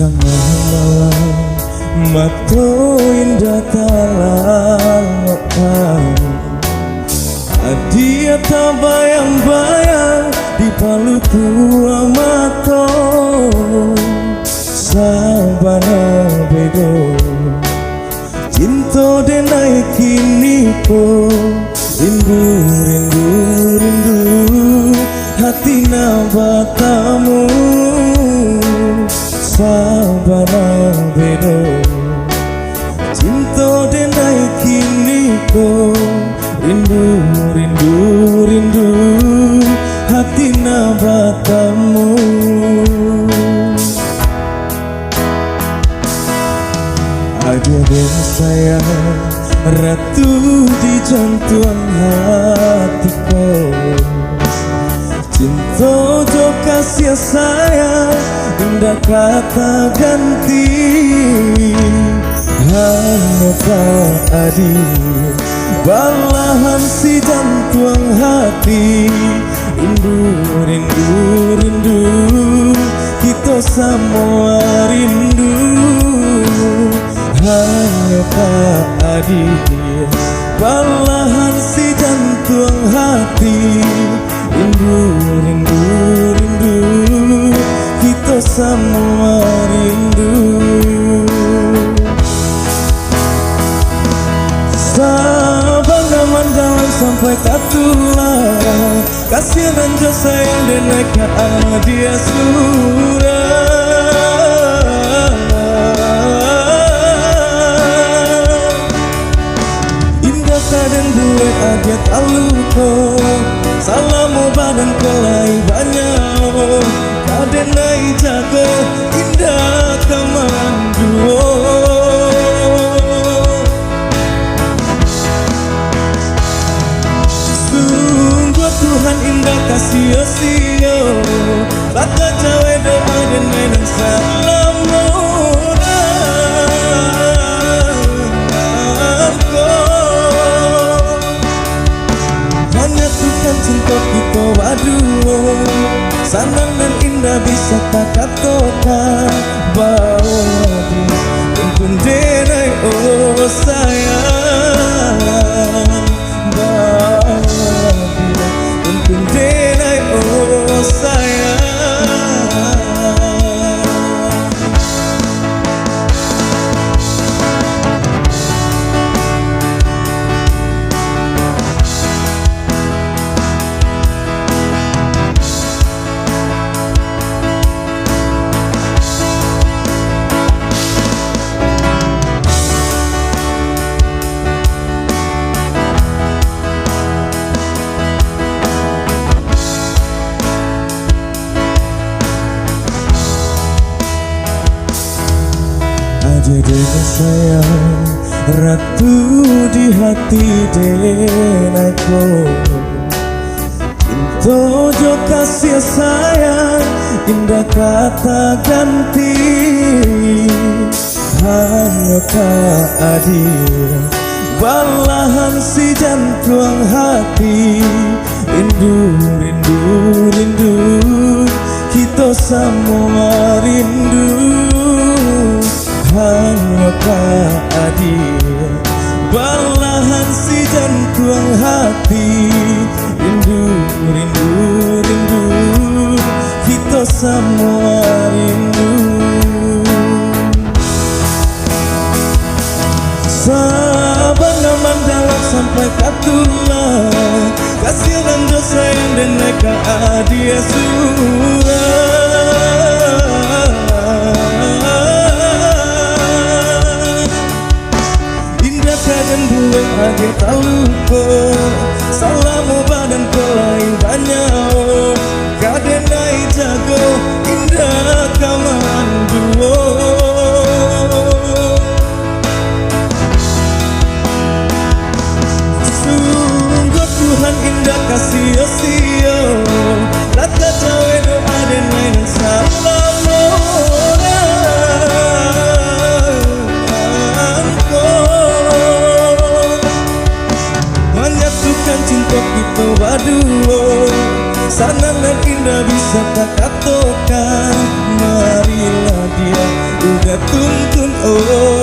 Tengah malam mato indah talalokkan Adia tak bayang-bayang di palu tua mato Sabana bedo cinta denai kini po Rindu, rindu, rindu hati nabatamu Sabana bedo cinta denai kini po Rindu, rindu, rindu hati nabatamu Ada dan sayang ratu di jantung hatiku Cinta jo kasih sayang indah kata ganti Hanya tak adil balahan si jantung hati Rindu, rindu, rindu kita semua rindu Hanya tak adil balahan si jantung hati Rindu, rindu, rindu kita semua rindu Sabana mandang sampai katulah Kasih dan jasa yang deneka dia surah Indah dan duet aja taluko Salamu badan kelai banyak Kadenai jago indah kamanduo Tuhan indah kasih sio Baka cawe doa dan menang salamu Hanya Tuhan cinta kita waduh Sanang dan indah bisa tak katakan Bawa Tuntun denai oh sayang Bawa Denai oh sayang Jadi sayang ratu di hati denaiku Cinta jo kasih sayang indah kata ganti Hanya tak adil balahan si jantung hati Rindu, rindu, rindu kita semua rindu Hanya tak adil balahan si jantung hati Rindu, rindu, rindu kita semua rindu Sabana mandalak sampai katulah Kasih dan dosa yang deneka dia surah dan buat akhir taluko Salamu badan kelai banyak Kadenai jago indah kamanduo Sungguh Tuhan indah kasih sio Lata cawe doa denai dan salamu cinta kita waduh Sanang dan indah bisa tak katakan Marilah dia tuntun oh